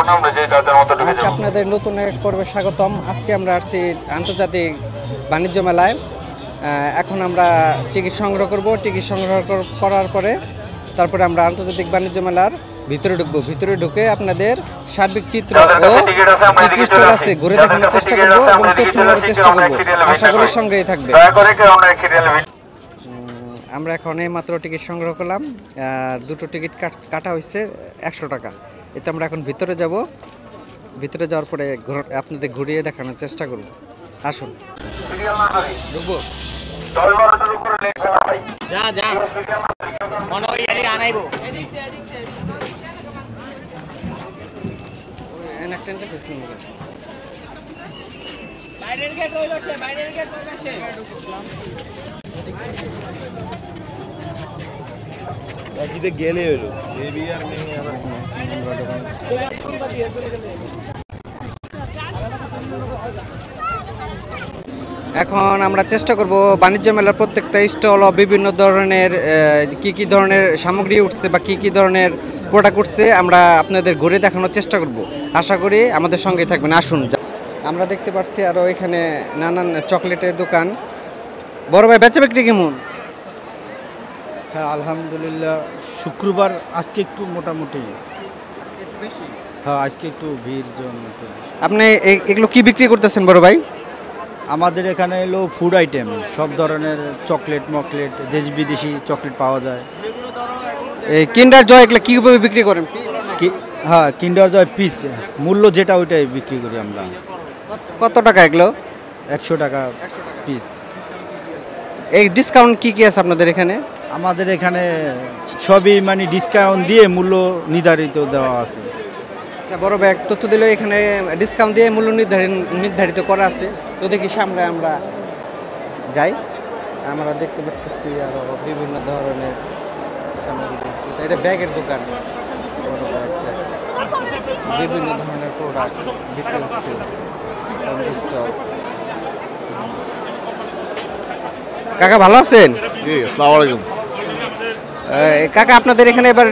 আজকে আপনাদের নতুন এক পর্বে স্বাগতম। আজকে আমরা আসছি আন্তর্জাতিক বাণিজ্য মেলায়। এখন আমরা টিকিট সংগ্রহ করব। টিকিট সংগ্রহ করার পরে তারপরে আমরা আন্তর্জাতিক বাণিজ্য মেলার ভিতরে ঢুকবো। ভিতরে ঢুকে আপনাদের সার্বিক চিত্র ও কি স্টল আছে ঘুরে দেখানোর চেষ্টা করবো এবং তথ্য নেওয়ার চেষ্টা করবো। আশা করি সঙ্গেই থাকবে। আমরা এখন মাত্র টিকিট সংগ্রহ করলাম। দুটো টিকিট কাটা হয়েছে 100 টাকা। এতে আমরা এখন ভিতরে যাব। ভিতরে যাওয়ার পরে আপনাদের ঘুরিয়ে দেখানোর চেষ্টা করব। আসুন ঢুকবো। গেলে হলো এখন আমরা চেষ্টা করব বাণিজ্য মেলার প্রত্যেকটা স্টল ও বিভিন্ন ধরনের কি ধরনের সামগ্রী উঠছে বা কি ধরনের প্রোডাক্ট উঠছে আমরা আপনাদের ঘুরে দেখানোর চেষ্টা করব। আশা করি আমাদের সঙ্গে থাকবেন। আসুন। আমরা দেখতে পাচ্ছি আরও এখানে নানান চকলেটের দোকান। বড় ভাই বেচা বিক্রি কেমন? হ্যাঁ আলহামদুলিল্লাহ, শুক্রবার আজকে একটু মোটামুটি বেশি। হ্যাঁ আজকে একটু ভিড় জন্য। আপনি এগুলো কি বিক্রি করতেছেন বড় ভাই? আমাদের এখানে এলো ফুড আইটেম, সব ধরনের চকলেট মকলেট, দেশ বিদেশি চকলেট পাওয়া যায়। এই কিন্ডার জয় এগুলো কীভাবে বিক্রি করেন? হ্যাঁ কিন্ডার জয় পিস, মূল্য যেটা ওইটাই বিক্রি করি আমরা। কত টাকা এগুলো? 100 টাকা পিস। এই ডিসকাউন্ট কি আছে আপনাদের এখানে? আমাদের এখানে সবই মানে ডিসকাউন্ট দিয়ে মূল্য নির্ধারিত দেওয়া আছে। আচ্ছা বড় ভাই তথ্য দিল এখানে ডিসকাউন্ট দিয়ে মূল্য নির্ধারিত করা আছে। তো দেখি সামনে আমরা যাই। আমরা দেখতে পাচ্ছি আরও বিভিন্ন ধরনের সামগ্রী। এটা ব্যাগের দোকান। বিভিন্ন ধরনের প্রোডাক্ট বিক্রি হচ্ছে। কাকা ভালো আছেন? জি আসসালামু আলাইকুম। কাকা আপনাদের এখানে এবার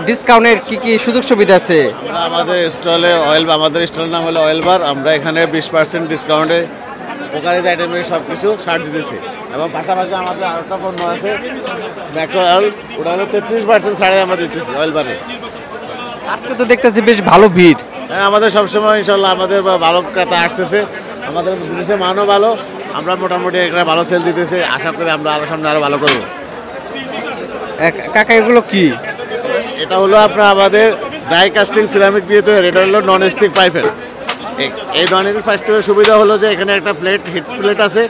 ডিসকাউন্টের কি সুযোগ সুবিধা আছে? আমাদের স্টলে আমাদের স্টলের নাম হলো অয়েল বার। আমরা এখানে 20% ডিসকাউন্টে পোকারিজ আইটেমের সব কিছু ছাড় দিতেছি এবং পাশাপাশি আমাদের আরেকটা পণ্য আছে ম্যাক্রো অয়েল, ওটা হলো 33% ছাড়ে আমরা দিতেছি অয়েল বারে। আজকে তো দেখতেছি বেশ ভালো ভিড়। হ্যাঁ আমাদের সবসময় ইনশাল্লাহ আমাদের ভালো ক্রেতা আসতেছে, আমাদের জিনিসের মানও ভালো, আমরা মোটামুটি এখানে ভালো সেল দিতেছি। আশা করি আমরা আরও সামনে আরও ভালো করবো। কাকা এগুলো কি? এটা হলো আপনার আমাদের ড্রাই কাস্টিং সিরামিক দিয়ে তৈরি। এটা হলো নন স্টিক পাইপের। এই নন স্টিক পাইপের সুবিধা হলো যে এখানে একটা হিট প্লেট আছে,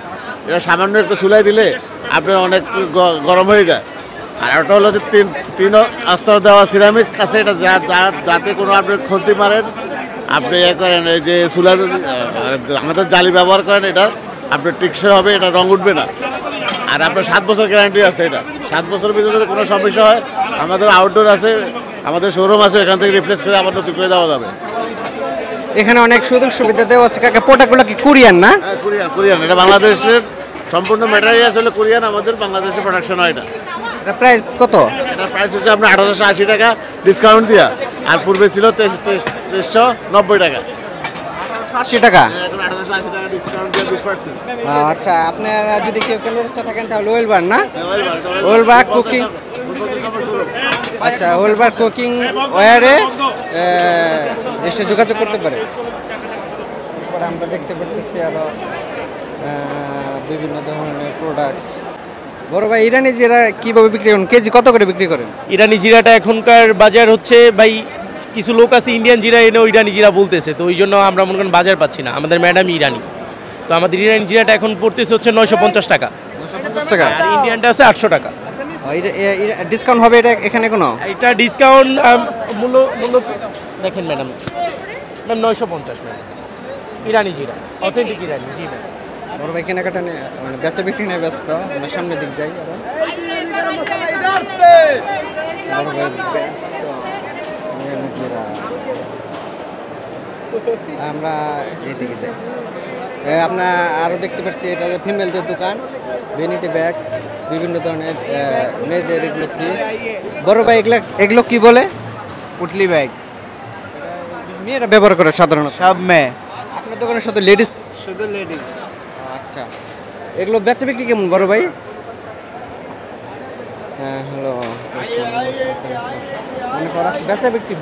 এটা সামান্য একটু চুলাই দিলে আপনার অনেক গরম হয়ে যায়। আর ওটা হলো যে তিন স্তর দেওয়া সিরামিক আছে, এটা যাতে কোনো আপনি ক্ষতি মারেন আপনি ইয়ে করেন, এই যে চুলা আমাদের জালি ব্যবহার করেন, এটা আপনার টিকসই হবে, এটা রং উঠবে না। আর আপনার 7 বছর গ্যারান্টি আছে। এটা 7 বছরের ভিতরে যদি কোনো সমস্যা হয় আমাদের আউটডোর আছে, আমাদের শোরুম আছে, এখান থেকে রিপ্লেস করে আবার নতুন করে দেওয়া যাবে। এখানে অনেক সুযোগ সুবিধা দেওয়া আছে। কাকা প্রোডাক্টগুলো কি কোরিয়ান না? হ্যাঁ কোরিয়ান। এটা বাংলাদেশের সম্পূর্ণ ম্যাটেরিয়াল হলো কোরিয়ান, আমাদের বাংলাদেশে প্রোডাকশন হয়। এটা প্রাইস কত? এটার প্রাইস হচ্ছে আপনার 1880 টাকা ডিসকাউন্ট দিয়া, আর পূর্বে ছিল 2390 টাকা। 80 টাকা। এখন 1880 টাকা ডিসকাউন্ট দিয়ে 20%। আচ্ছা আপনারা যদি কেউ কেনার ইচ্ছা থাকেন তাহলে ওয়েলবার না? ওয়েলবার কুকিং। আচ্ছা ওয়েলবার কুকিং ওয়ারে এসে যোগাযোগ করতে পারে। তারপরে আমরা দেখতে পাচ্ছি আরও বিভিন্ন ধরনের প্রোডাক্ট। বড় ভাই ইরানি জিরা কীভাবে বিক্রি করেন? কেজি কত করে বিক্রি করেন? ইরানি জিরাটা এখনকার বাজার হচ্ছে ভাই, কিছু লোক আছে ইন্ডিয়ান জিরা এনেও ইরানি জিরা বলতেছে, তো ওই জন্য আমরা মনে করেন বাজার পাচ্ছি না। আমাদের ম্যাডামই ইরানি, তো আমাদের ইরানি জিরাটা এখন পড়তেছে হচ্ছে 950 টাকা। 950 টাকা। আর ইন্ডিয়ানটা আছে 800 টাকা। ডিসকাউন্ট হবে এটা এখানে কোনো? এটা ডিসকাউন্ট মূল্য দেখেন ম্যাডাম, 950 ম্যাডাম ইরানি জিরা, অথেন্টিক ইরানি। জি ম্যাম। বড় ভাই কেনাকাটা নিয়ে মানে বেচা বিক্রি নিয়ে ব্যস্ত। আমরা সামনের দিক যাই। বড় ভাই ব্যস্ত। আমরা এইদিকে যাই। আমরা আরও দেখতে পাচ্ছি এটা ফিমেলদের দোকান, ভ্যানিটি ব্যাগ, বিভিন্ন ধরনের মেয়েদের এগুলো ফ্রি। বড় ভাই এগুলো কি বলে? পুটলি ব্যাগ। মেয়েরা ব্যবহার করে সাধারণত? সব মেয়ে, আপনার দোকানের সাথে লেডিস? শুধু লেডিস। আচ্ছা, এগুলো বেচা বিক্রি কেমন বড় ভাই? হ্যাঁ, হ্যালো, মনে করা বেচা বিক্রি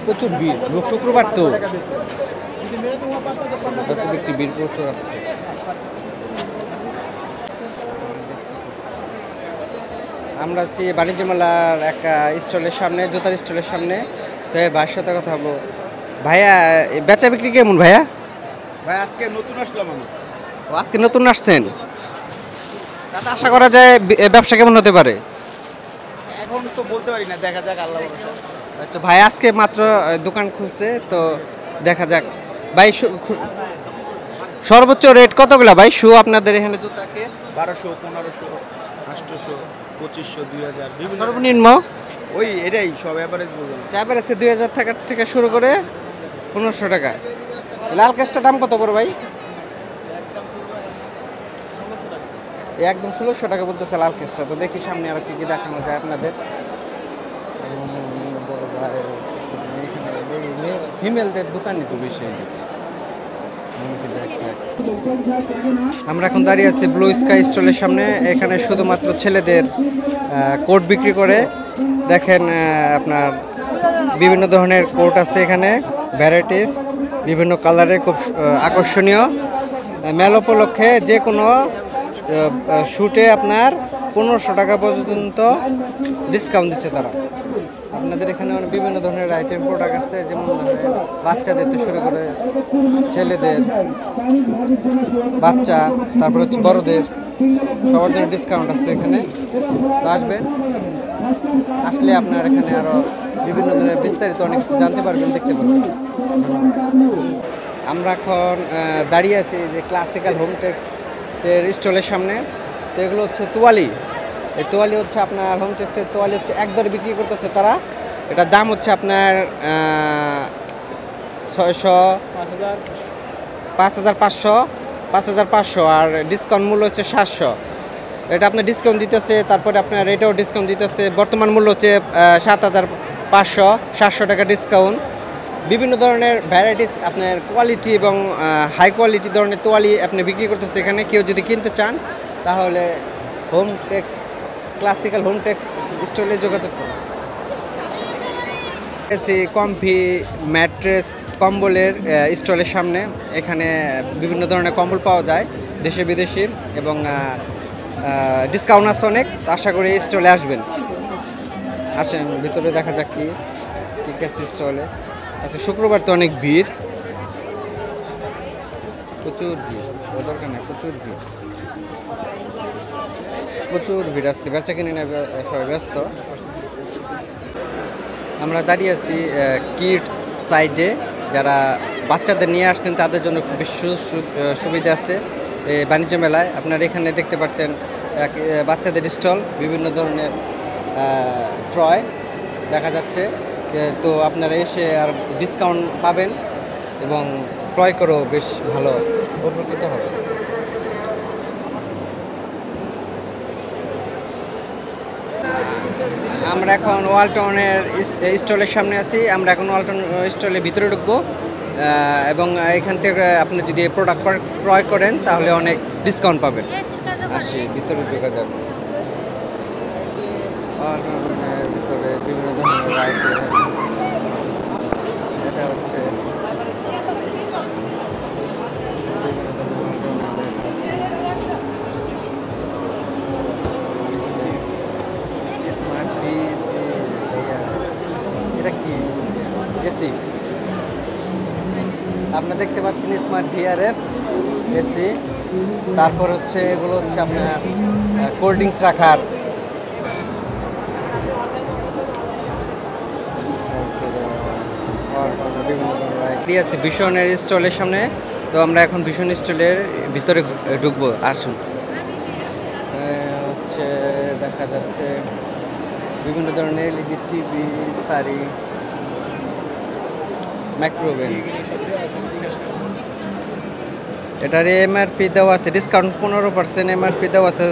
প্রচুর ভিড়, লোক শুক্রবার তো বেচা বিক্রি ভিড় প্রচুর আছে। আমরা আছি বাণিজ্য মেলার একটা স্টলের সামনে, জুতার স্টলের সামনে। তো ভাইয়ের সাথে কথা বলবো। ভাইয়া, বেচা বিক্রি কেমন ভাইয়া? ভাই আজকে নতুন আসলাম আমি। ও, আজকে নতুন আসছেন, তাতে আশা করা যায় ব্যবসা কেমন হতে পারে? এখন তো বলতে পারি না, দেখা যাক আল্লাহ ভরসা। আচ্ছা ভাই, আজকে মাত্র দোকান খুলছে, তো দেখা যাক। ভাই সর্বোচ্চ রেট কতগুলা ভাই শু আপনাদের এখানে জুতা কেস? 1200, 1500, 800, 2500, 2000 বিভিন্ন। সর্বনিম্ন ওই এটাই সব এভারেজ বলবেন। চাপের আছে 2000 টাকা থেকে শুরু করে 1500 টাকা। লাল কেসটার দাম কত বড় ভাই? একদম 1600 টাকা বলতেছে লাল কেসটা। তো দেখি সামনে আরো কি কি দেখানো যায় আপনাদের। ফিমেলদের দোকানই তো বেশি। আমরা এখন দাঁড়িয়ে আছি ব্লু স্কাই স্টলের সামনে। এখানে শুধুমাত্র ছেলেদের কোট বিক্রি করে। দেখেন আপনার বিভিন্ন ধরনের কোট আছে এখানে, ভ্যারাইটিস, বিভিন্ন কালারের, খুব আকর্ষণীয়। মেল উপলক্ষে যে কোনো শ্যুটে আপনার 1500 টাকা পর্যন্ত ডিসকাউন্ট দিচ্ছে তারা। আপনাদের এখানে বিভিন্ন ধরনের আইটেম প্রোডাক্ট আছে, যেমন বাচ্চাদের থেকে শুরু করে ছেলেদের, বাচ্চা, তারপর হচ্ছে বড়দের, সবার জন্য ডিসকাউন্ট আছে এখানে। তো আসবেন, আসলে আপনার এখানে আরও বিভিন্ন ধরনের বিস্তারিত অনেক কিছু জানতে পারবেন, দেখতে পারবেন। আমরা এখন দাঁড়িয়ে আছি যে ক্লাসিক্যাল হোম টেক্সটের স্টলের সামনে। তো এগুলো হচ্ছে তোয়ালি। এই তোয়ালি হচ্ছে আপনার হোম টেক্সটের তোয়ালি হচ্ছে এক দরে বিক্রি করতেছে তারা। এটার দাম হচ্ছে আপনার 600, 5500 আর ডিসকাউন্ট মূল্য হচ্ছে 700। এটা আপনার ডিসকাউন্ট দিতেছে, তারপরে আপনার এটাও ডিসকাউন্ট দিতেছে। বর্তমান মূল্য হচ্ছে 7500, 700 টাকা ডিসকাউন্ট। বিভিন্ন ধরনের ভ্যারাইটিস আপনার কোয়ালিটি এবং হাই কোয়ালিটি ধরনের তোয়ালি আপনি বিক্রি করতেছে এখানে। কেউ যদি কিনতে চান তাহলে home tex, classical home tex স্টলে যোগাযোগ করুন। কমফি ম্যাট্রেস কম্বলের স্টলের সামনে। এখানে বিভিন্ন ধরনের কম্বল পাওয়া যায়, দেশে বিদেশি, এবং ডিসকাউন্ট আছে অনেক। আশা করি স্টলে আসবেন। আসেন ভিতরে দেখা যাক কি ঠিক আছে স্টলে। আচ্ছা, শুক্রবার তো অনেক ভিড়, প্রচুর ভিড়, দরকার নেই, প্রচুর ভিড়, প্রচুর ভিড়। আজকে বেচা কিনে নেবে, সবাই ব্যস্ত। আমরা দাঁড়িয়ে আছি কিডস সাইডে। যারা বাচ্চাদের নিয়ে আসছেন তাদের জন্য খুব বেশি সুবিধা আছে বাণিজ্য মেলায়। আপনারা এখানে দেখতে পাচ্ছেন বাচ্চাদের স্টল, বিভিন্ন ধরনের ট্রয় দেখা যাচ্ছে। তো আপনারা এসে আর ডিসকাউন্ট পাবেন এবং ক্রয় করেও বেশ ভালো উপকৃত হবে। আমরা এখন ওয়ালটনের স্টলের সামনে আছি। আমরা এখন ওয়ালটন স্টলের ভিতরে ঢুকবো, এবং এখান থেকে আপনি যদি প্রোডাক্ট ক্রয় করেন তাহলে অনেক ডিসকাউন্ট পাবেন। আসি, ভিতরে ঢোকা যাবে। ওয়ালটনের ভিতরে বিভিন্ন ধরনের আইটেম। এটা হচ্ছে স্মার্ট পিসি। এটা কি এসি? আপনারা দেখতে পাচ্ছেন স্মার্ট ভিআরএফ এসি। তারপর হচ্ছে এগুলো হচ্ছে আপনার কোল্ড ড্রিঙ্কস রাখার। আছে ভীষণের স্টলের সামনে। তো আমরা এখন ভীষণ স্টলের ভিতরে ঢুকবো। আসুন। হচ্ছে দেখা যাচ্ছে বিভিন্ন ধরনের এলইডি টিভি, ইস্তারি, মাইক্রোওভেন। এটার এমআরপি দেওয়া আছে, ডিসকাউন্ট 15%, এমআরপি দেওয়া আছে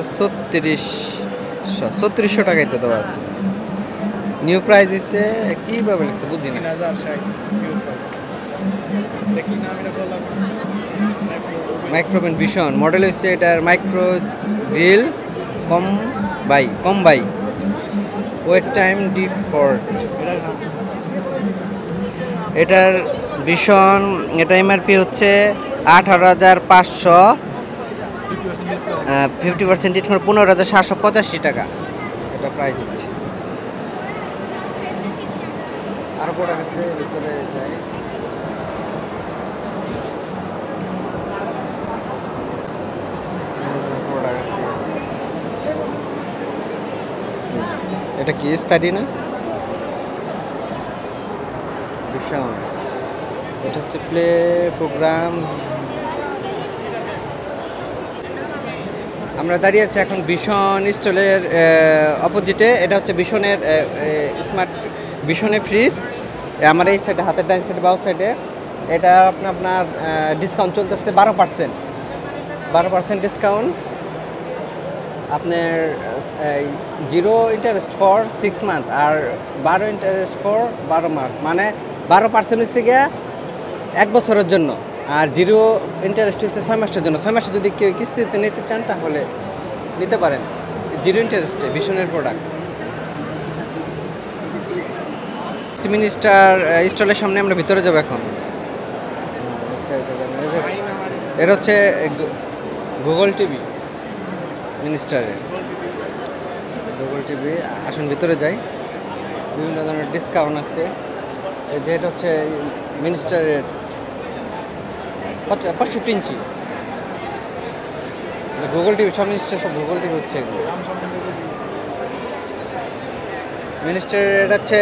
3600 টাকায় তো দেওয়া আছে। নিউ প্রাইস হচ্ছে কীভাবে লিখছে বুঝি না। মাইক্রোওভেন ভীষণ মডেল হচ্ছে এটার micro grill combi weight time default. এটার ভীষণ এটা এমআরপি হচ্ছে 18,500, 50% ডিসকাউন্ট 15,785 টাকা এটা প্রাইস হচ্ছে। আরো প্রোডাক্ট আছে ভিতরে যাই। এটা কি স্টাডি না ভীষণ, এটা হচ্ছে প্লে প্রোগ্রাম। আমরা দাঁড়িয়ে আছি এখন ভীষণ স্টলের অপোজিটে। এটা হচ্ছে ভীষণের স্মার্ট ভীষণের ফ্রিজ। আমার এই সাইডে হাতের ডাইন সাইডে বাউ সাইডে এটা আপনার ডিসকাউন্ট চলতেছে 12% ডিসকাউন্ট। আপনার 0 ইন্টারেস্ট ফর 6 মান্থ আর 12 ইন্টারেস্ট ফর 12 মান্থ, মানে 12% হচ্ছে গিয়া 1 বছরের জন্য, আর 0 ইন্টারেস্ট হচ্ছে 6 মাসের জন্য। 6 মাসে যদি কেউ কিস্তিতে নিতে চান তাহলে নিতে পারেন 0 ইন্টারেস্টে ভীষণের প্রোডাক্ট। মিনিস্টার স্টলের সামনে আমরা ভিতরে যাবো এখন। এর হচ্ছে গুগল টিভি, মিনিস্টারের গুগল টিভি। আসুন ভিতরে যাই, বিভিন্ন ধরনের ডিসকাউন্ট আছে। যেটা হচ্ছে মিনিস্টারের 65 ইঞ্চি গুগল টিভি, সব মিনিস্টার সব গুগল টিভি হচ্ছে এগুলো। মিনিস্টারের হচ্ছে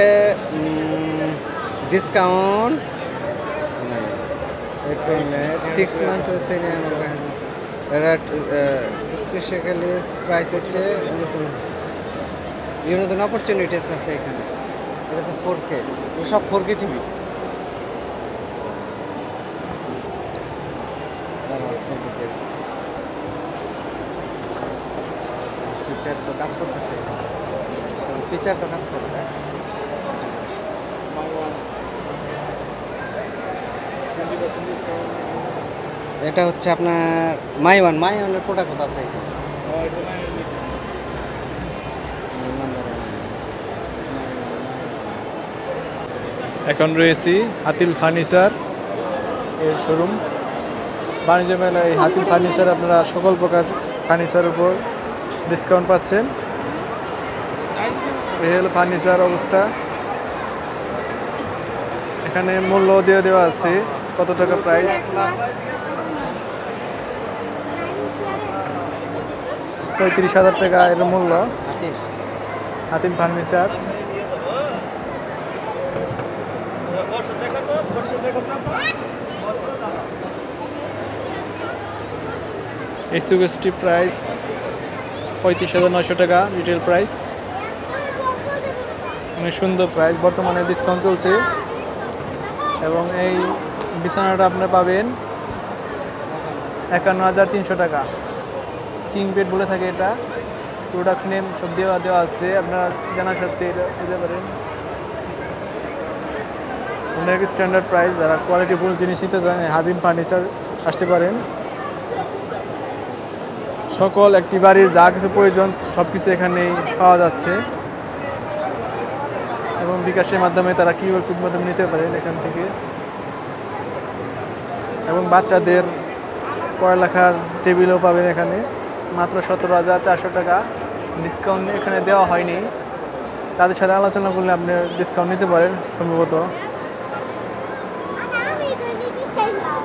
ডিসকাউন্ট 6 মান্থ হচ্ছে স্পেশালি প্রাইস হচ্ছে বিভিন্ন ধরনের অপরচুনিটিস আছে এখানে। এটা হচ্ছে 4K, সব 4K টিভি। ফিচার তো কাজ করতেছে, ফিচার তো কাজ করবে। এটা হচ্ছে আপনার মাই ওয়ানের প্রোডাক্ট কত আছে এখানে? এখন রয়েছি হাতিল ফার্নিচার এর শোরুম। বাণিজ্য মেলায় এই হাতিল ফার্নিচার আপনারা সকল প্রকার ফার্নিচার উপর ডিসকাউন্ট পাচ্ছেন। এই হলো ফার্নিচার অবস্থা। এখানে মূল্য দেওয়া আছে, কত টাকা প্রাইস। 35,000 টাকা এর মূল্য হাতিল ফার্নিচার। এই সুগেস্টি প্রাইস 35,900 টাকা রিটেল প্রাইস। অনেক সুন্দর প্রাইস, বর্তমানে ডিসকাউন্ট চলছে। এবং এই বিছানাটা আপনি পাবেন 51,300 টাকা। কিং বেড বলে থাকে এটা, প্রোডাক্ট নেম সব দেওয়া আছে, আপনারা জানার সাথে এটা দিতে পারেন। অনেক স্ট্যান্ডার্ড প্রাইস। যারা কোয়ালিটিফুল জিনিস নিতে চান হাতিল ফার্নিচার আসতে পারেন। সকল একটি বাড়ির যা কিছু প্রয়োজন সব কিছু এখানেই পাওয়া যাচ্ছে। এবং বিকাশের মাধ্যমে তারা কিউআর কোড মাধ্যমে নিতে পারেন এখান থেকে। এবং বাচ্চাদের পড়ালেখার টেবিলও পাবেন এখানে, মাত্র 17,400 টাকা। ডিসকাউন্ট এখানে দেওয়া হয়নি, তাদের সাথে আলোচনা করলে আপনি ডিসকাউন্ট নিতে পারেন সম্ভবত।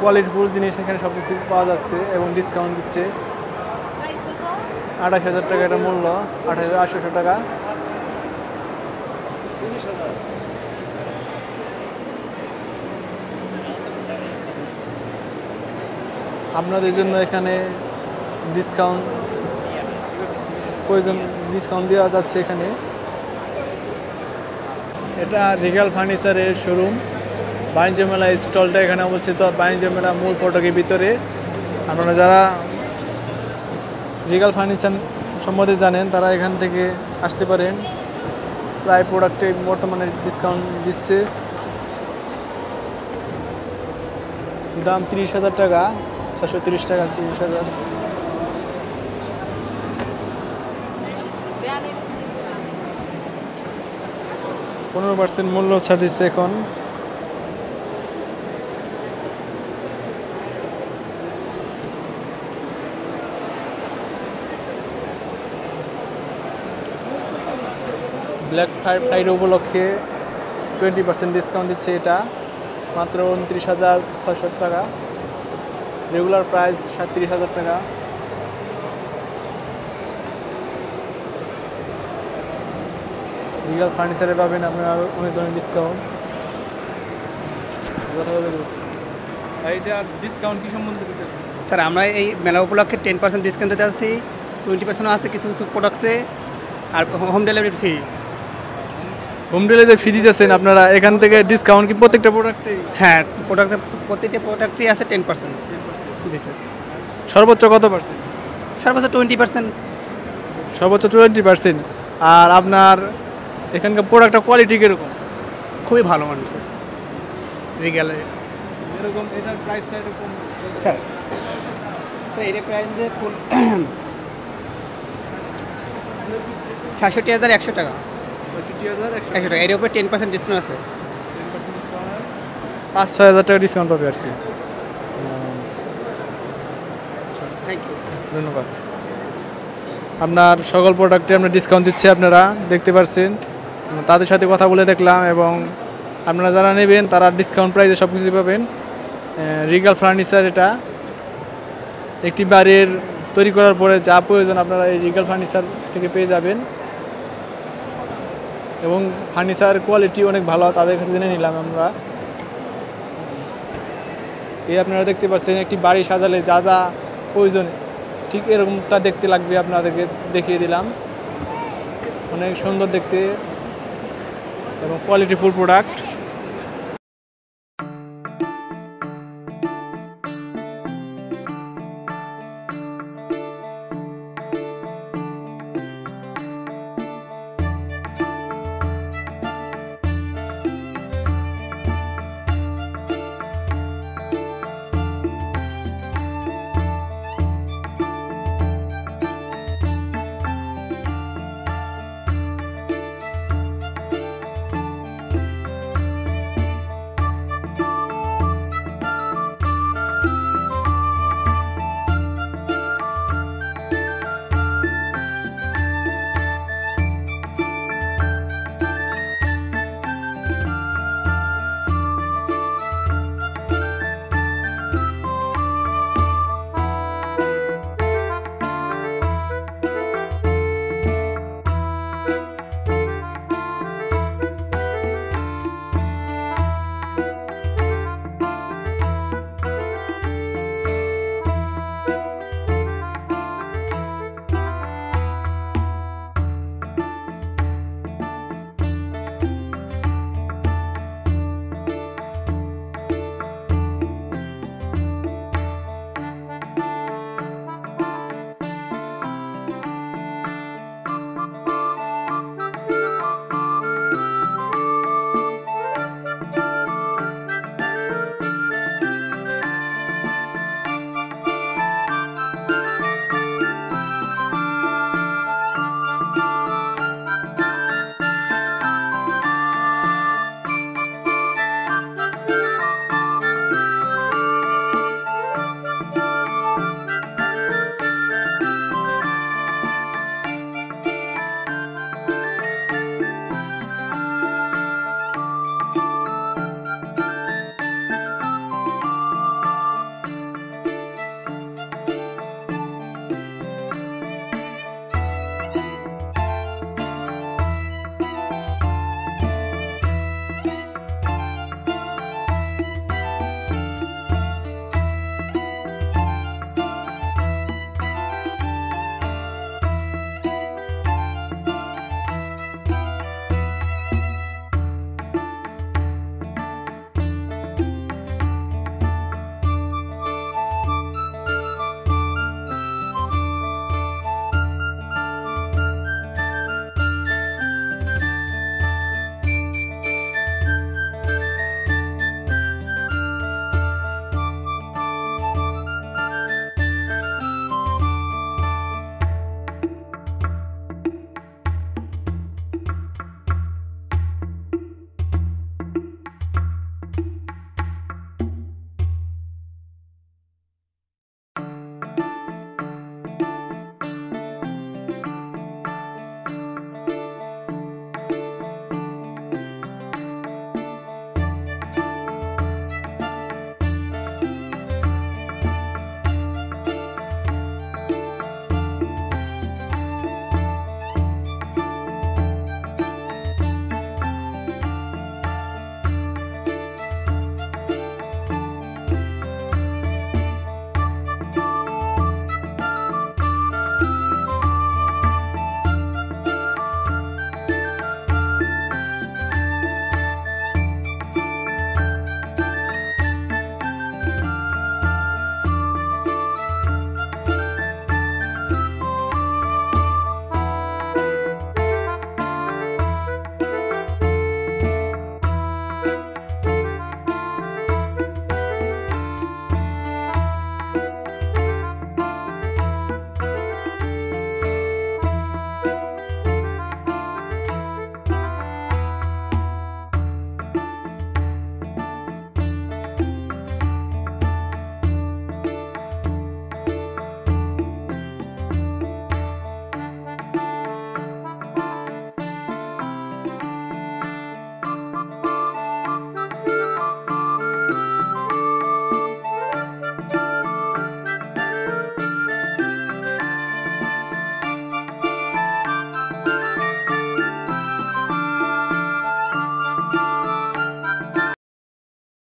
কোয়ালিটিফুল জিনিস এখানে সব কিছু পাওয়া যাচ্ছে এবং ডিসকাউন্ট দিচ্ছে। 28,000 টাকা এটা মূল্য, 28,800 টাকা। আপনাদের জন্য এখানে ডিসকাউন্ট দেওয়া যাচ্ছে এখানে। এটা রিগাল ফার্নিচারের শোরুম। বাণিজ্য মেলা স্টলটা এখানে অবস্থিত, বাণিজ্য মেলা মূল ফটকের ভিতরে। আপনারা যারা রিগাল ফার্নিচার সম্বন্ধে জানেন তারা এখান থেকে আসতে পারেন। প্রায় প্রোডাক্টে বর্তমানে ডিসকাউন্ট দিচ্ছে। দাম 30,000 টাকা, 630 টাকা 30,000। % মূল্য ছাড় দিচ্ছে এখন। ব্ল্যাক ফ্রাইডে উপলক্ষে 20% ডিসকাউন্ট দিচ্ছে এটা, মাত্র 29,600 টাকা। রেগুলার প্রাইস 37,000 টাকা। রিগাল ফার্নিচারে পাবেন আপনার আরও অনেক ধরনের ডিসকাউন্ট। এইটা ডিসকাউন্ট কি সম্বন্ধে দিতেছে? স্যার আমরা এই মেলা উপলক্ষে 10% ডিসকাউন্ট দিতে আছি, 20% আছে কিছু কিছু প্রোডাক্টসে, আর home delivery free. Home delivery free দিতেছেন আপনারা এখান থেকে ডিসকাউন্ট কি প্রত্যেকটা প্রোডাক্টেই? হ্যাঁ, প্রত্যেকটা প্রোডাক্টই আছে 10%। জি স্যার। সর্বোচ্চ কত পার্সেন্ট? সর্বোচ্চ 20%। সর্বোচ্চ 20%। আর আপনার এখানকার প্রোডাক্টের কোয়ালিটি কীরকম? খুবই ভালো মানের রিগালে। এরকম এটার প্রাইসটা এরকম স্যার এটার প্রাইস যে ফুল 66,100 টাকা। 100 টাকা, এর উপরে 10% ডিসকাউন্ট আছে। 5-6 হাজার টাকা ডিসকাউন্ট পাবে আর কি। থ্যাংক ইউ, ধন্যবাদ। আপনার সকল প্রোডাক্টে আপনার ডিসকাউন্ট দিচ্ছে, আপনারা দেখতে পাচ্ছেন। তাদের সাথে কথা বলে দেখলাম, এবং আপনারা যারা নেবেন তারা ডিসকাউন্ট প্রাইসে সব কিছু পাবেন। রিগাল ফার্নিচার এটা একটি বাড়ির তৈরি করার পরে যা প্রয়োজন আপনারা এই রিগাল ফার্নিচার থেকে পেয়ে যাবেন, এবং ফার্নিচার কোয়ালিটি অনেক ভালো, তাদের কাছে জেনে নিলাম আমরা। এই আপনারা দেখতে পাচ্ছেন একটি বাড়ি সাজালে যা যা প্রয়োজন ঠিক এরকমটা দেখতে লাগবে, আপনাদেরকে দেখিয়ে দিলাম। অনেক সুন্দর দেখতে এবং কোয়ালিটিফুল প্রোডাক্ট।